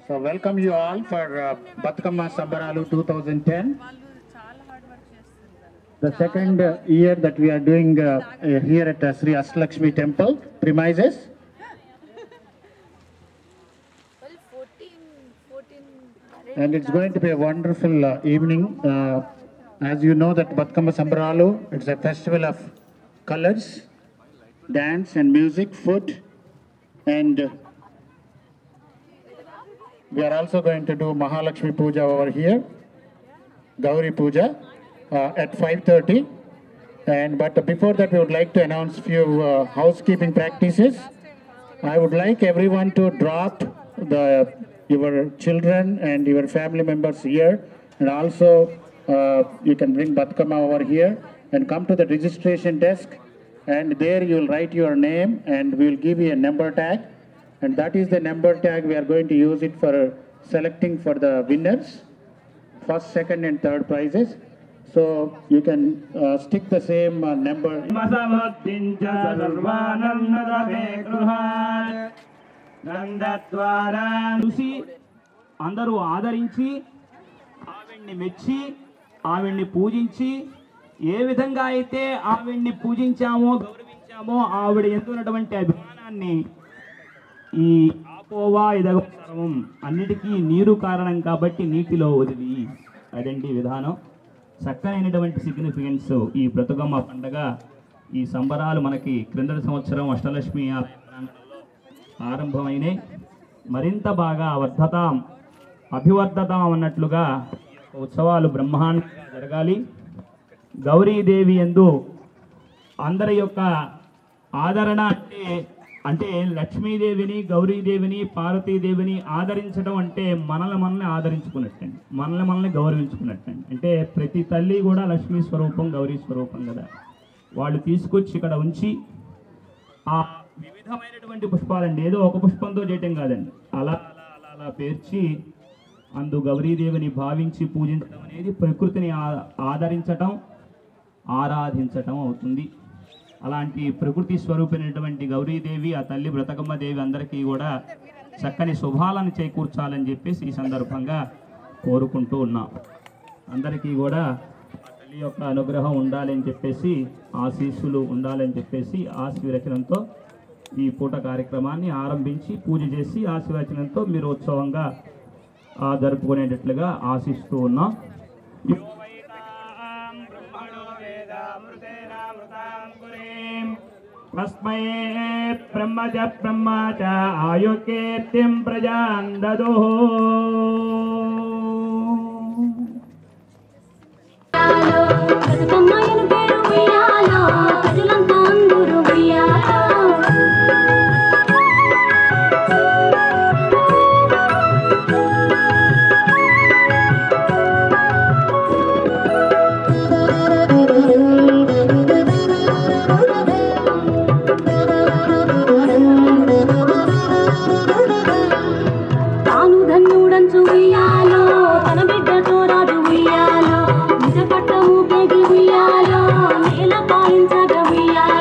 So welcome you all for Batkamma Sambaralu 2010. The second year that we are doing here at Sri Astalakshmi Temple premises. And it's going to be a wonderful evening. As you know that Batkamma Sambaralu, it's a festival of colors, dance and music, food, and we are also going to do Mahalakshmi Puja over here, Gauri Puja at 5:30. But before that, we would like to announce few housekeeping practices. I would like everyone to drop your children and your family members here, and also you can bring Batkamma over here and come to the registration desk, and there you will write your name and we will give you a number tag. And that is the number tag we are going to use it for selecting for the winners, first, second and third prizes. So you can stick the same number. అందరూ ఆదరించి ఆవిడ్ని మెచ్చి ఆవిడ్ని పూజించి ఏ విధంగా అయితే ఆవిడ్ని పూజించామో గౌరవించామో ఆవిడ ఎందున్నటువంటి అభిమానాన్ని ఈ ఆపోవా ఇదగ సర్వం అన్నిటికీ నీరు కారణం కాబట్టి నీటిలో వదిలి అదండి విధానం. చక్కనైనటువంటి సిగ్నిఫికెన్స్ ఈ బ్రతుకమ్మ పండగ ఈ సంబరాలు మనకి క్రిందటి సంవత్సరం అష్టలక్ష్మి ఆరంభమైనాయి. మరింత బాగా వర్ధతాం అభివర్ధతాం అన్నట్లుగా ఉత్సవాలు బ్రహ్మాండంగా జరగాలి. గౌరీదేవి యందు అందరి యొక్క ఆదరణ అంటే లక్ష్మీదేవిని, గౌరీదేవిని, పార్వతీదేవిని ఆదరించడం అంటే మనల్ని ఆదరించుకున్నట్టండి, మనల్ని గౌరవించుకున్నట్టండి. అంటే ప్రతి తల్లి కూడా లక్ష్మీ స్వరూపం, గౌరీ స్వరూపం కదా. వాళ్ళు తీసుకొచ్చి ఇక్కడ ఉంచి ఆ వివిధమైనటువంటి పుష్పాలండి, ఏదో ఒక పుష్పంతో చేయటం కాదండి, అలా అలా అలా పేర్చి అందు గౌరీదేవిని భావించి పూజించడం అనేది ప్రకృతిని ఆదరించటం, ఆరాధించటం అవుతుంది. అలాంటి ప్రకృతి స్వరూపమైనటువంటి గౌరీదేవి, ఆ తల్లి బ్రతకమ్మ దేవి అందరికీ కూడా చక్కని శుభాలను చేకూర్చాలని చెప్పేసి ఈ సందర్భంగా కోరుకుంటూ ఉన్నాం. అందరికీ కూడా ఆ తల్లి యొక్క అనుగ్రహం ఉండాలని చెప్పేసి, ఆశీస్సులు ఉండాలని చెప్పేసి ఆశీర్వచనంతో ఈ పూట కార్యక్రమాన్ని ఆరంభించి పూజ చేసి ఆశీర్వచనంతో మీరు ఉత్సవంగా జరుపుకునేటట్లుగా ఆశిస్తూ ఉన్నాం. తస్మై బ్రహ్మజ బ్రహ్మచ ఆయుకీర్తిం ప్రజాం దదుః. ఉయ్యాలో నిజ పట్టము పెగి ఉయ్యాలో నేల పాలించగ ఉయ్యాలో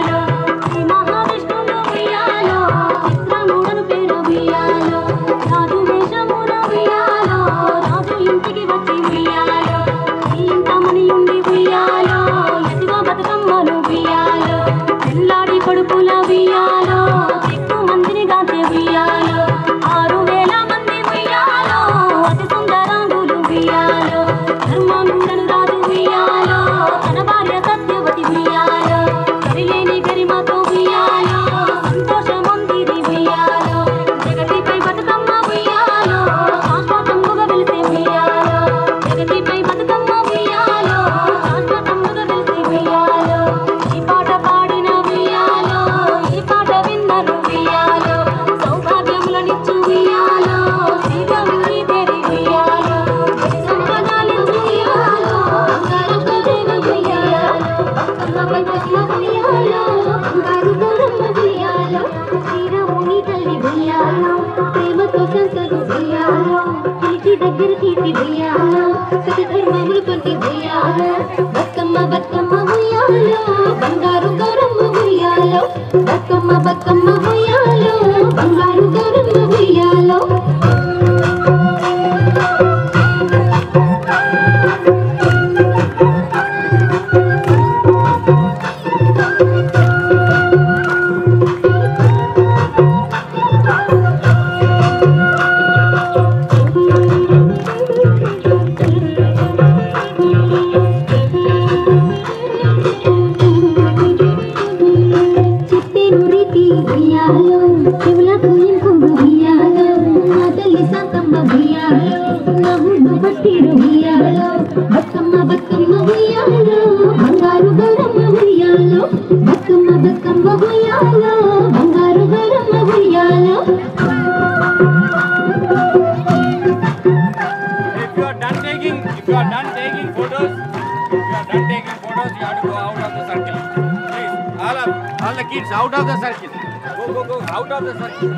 గౌరమ్మ ఉయ్యాలో నవ్వును బట్టిరు ఉయ్యాలో బతుకమ్మ బతుకమ్మ ఉయ్యాలో బంగారు గౌరమ్మ ఉయ్యాలో బతుకమ్మ బతుకమ్మ ఉయ్యాలో బంగారు గౌరమ్మ ఉయ్యాలో. If you are done taking photos, you have to go out of the circle. Please, all the kids out of the circle. Go out of the circle.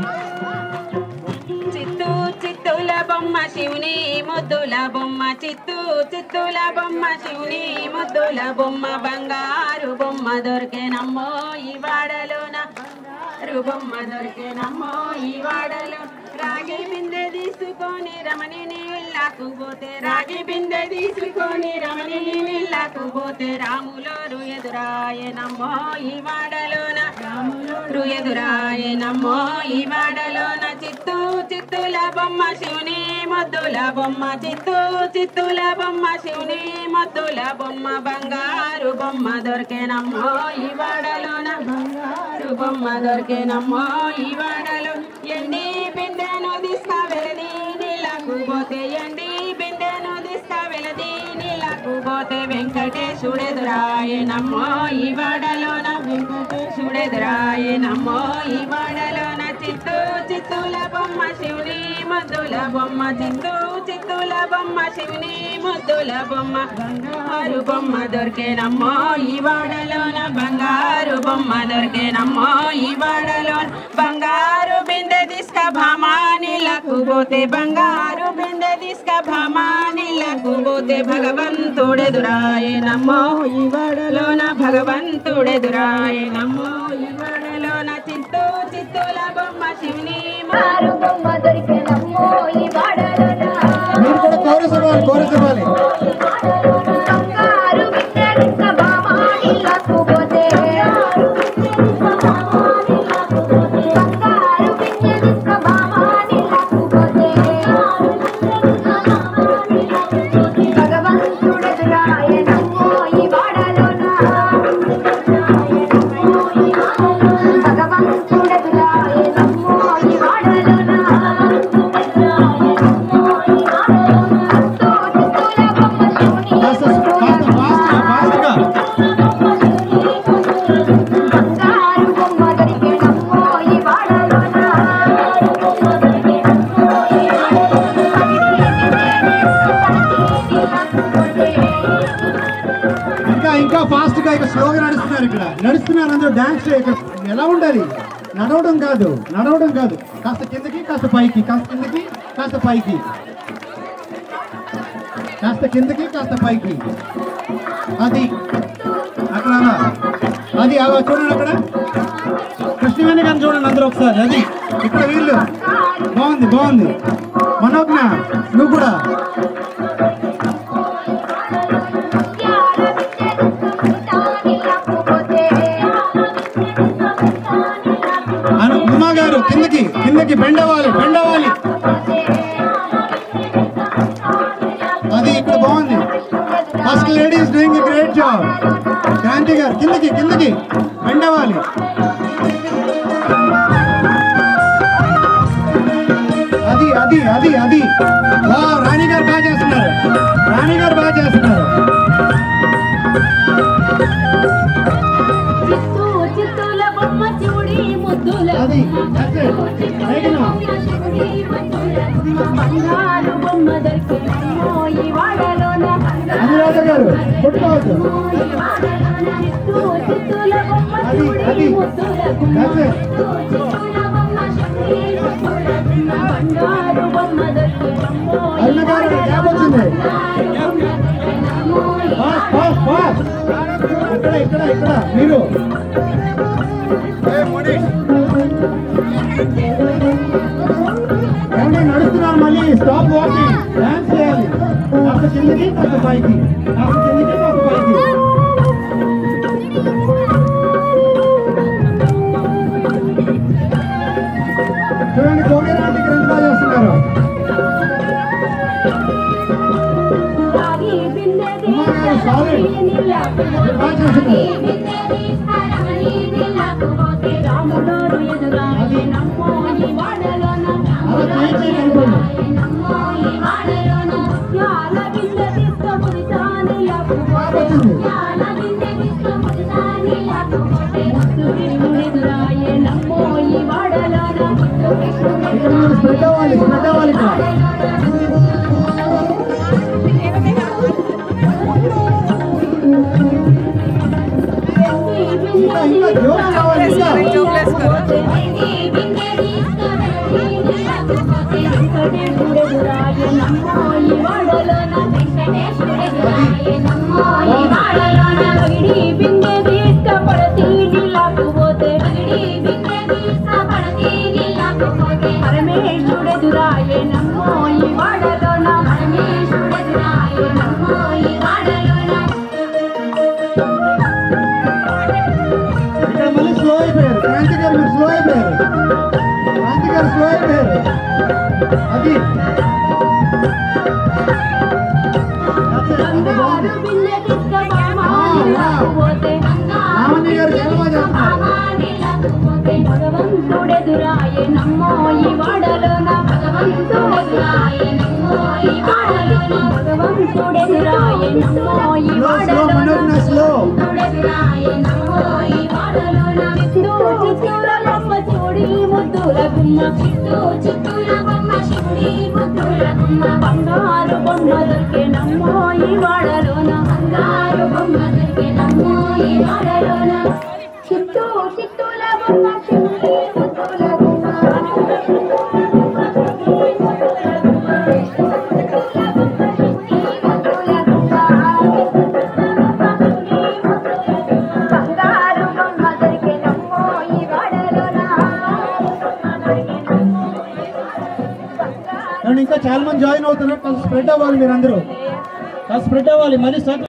చిత్తూ చిత్తుల బొమ్మ శివుని ముద్దుల బొమ్మ చిత్తూ చిత్తుల బొమ్మ శివుని ముద్దుల బొమ్మ బంగారు బొమ్మ దొరికేనమ్మో ఈ వాడలోన బంగారు బొమ్మ దొరికేనమ్మో ఈ వాడలో. రాగి బిందె తీసుకొని రమణిని వెళ్ళకు పోతే రాగి బిందె తీసుకొని రమణిని వెళ్ళకు పోతే రాములోరు ఎదురాయనమ్మో ఈ వాడలోన రాములోరు ఎదురాయనమ్మో ఈ వాడలోన. చిత్తూ చిత్తుల బొమ్మ శివుని ముద్దుల బొమ్మ చిత్తూ చిత్తుల బొమ్మ శివుని ముద్దుల బొమ్మ బంగారు బొమ్మ దొరికేనమ్మో ఈ వాడలోన బంగారు బొమ్మ దొరికేనమ్మో ఈ వాడలో. ఎండి బిందెను తీసుకువెళది నీళ్ళకు పోతే ఎండి బిందెను తీసుకువెళది నీళ్ళకు పోతే వెంకటేశుడెదురాయనమ్మో ఈ వాడలోన వెంకటేశుడెదురాయనమ్మో ఈ వాడలోన. చిత్తూ చిత్తుల బొమ్మ శివుని ముద్దుల బొమ్మ చిత్తూ చిత్తుల బొమ్మ శివుని ముద్దుల బొమ్మ బంగారు బొమ్మ దొరికేనమ్మో ఈ వాడలోన బంగారు బొమ్మ దొరికేనమ్మో ఈ వాడలోన. బంగారు బిందె తీసుక భామానిలకు పోతే బంగారు బిందె తీసుక భామానిలకు పోతే భగవంతుడెదురాయనమ్మో ఈ వాడలోన భగవంతుడెదురాయనమ్మో ఈ వాడలోన. చిత్తూ చిత్తుల బొమ్మ శివుని బంగారు బొమ్మ దొరికేనమ్మో ఈ వాడలోన మీరు కూడా కోరస్ ఇవ్వాలి బంగారు బిందె తీసుక భామానిలకు పోతే బంగారు బిందె తీసుక భామానిలకు పోతే భగవంతుడెదురాయనమ్మో ఈ వాడలోన భగవంతుడెదురాయనమ్మో ఈ వాడలోన. బంగారు బొమ్మ దొరికేనమ్మో ఈ వాడలోన ఇంకా ఫాస్ట్ గా ఇక స్లోగా నడుస్తున్నారు అందరూ డాన్స్ ఇక్కడ ఎలా ఉండాలి? నడవడం కాదు కాస్త కిందకి కాస్త పైకి కాస్త కిందకి కాస్త పైకి కాస్త కిందకి కాస్త పైకి. అది అక్కడ అది చూడండి అక్కడ కృష్ణవేణి గారిని చూడండి అందరూ ఒకసారి. అది ఇక్కడ వీళ్ళు బాగుంది మనోజ్ఞ నువ్వు కూడా ఉమా గారు కిందకి బెండవాలి. అది ఇక్కడ బాగుంది. First lady is doing a great job. Kranthi గారు కిందకి బెండవాలి. అది రాణి గారు బాగా చేస్తున్నారు. చిత్తుల బొమ్మ శివుడి ముద్దుల అది బంగారు బొమ్మ దొరికేనమ్మో ఈ వాడలోన అనురాధ గారు కొట్టుకోవద్దు. చిత్తుల బొమ్మ శివుడి ముద్దుల బంగారు బొమ్మ దొరికేనమ్మో అరుణ గారు గ్యాప్ వచ్చింది. ఇక్కడ మీరు ఏమంటే నడుస్తున్నారు, మళ్ళీ స్టాప్ వాకింగ్ డాన్స్ చేయాలి. కాస్త కిందకి కాస్త పైకి చూడండి. కోగిరాంటి ఇక్కడ ఎంత బాగా చేస్తున్నారు. సాలిడ్ బాగా చేస్తున్నారు. అలా చేయించి అనుకోండి. భగవంతుడెదురాయే నమ్మో ఈ వాడలోన భగవంతుడెదురాయే నమ్మో ఈ వాడలోన భగవంతుడెదురాయే నమ్మో ఈ వాడలోన భగవంతుడెదురాయే నమ్మో ఈ వాడలోన చిత్తూల బొమ్మ చూడి ముద్దుల గుమ్మ చిత్తూల బొమ్మ చూడి ముద్దుల గుమ్మ బంగారు బొమ్మ దొరికే నమ్మో ఈ వాడలోన బంగారు బొమ్మ దొరికే నమ్మో ఈ వాడలోన చిత్తూల బొమ్మ చూడి ముద్దుల గుమ్మ బంగారు బొమ్మ దొరికే నమ్మో ఈ వాడలోన ఇంకా చాలా మంది జాయిన్ అవుతున్నారు. కాస్త స్ప్రెడ్ అవ్వాలి, మీరందరూ కాస్త స్ప్రెడ్ అవ్వాలి. మళ్ళీ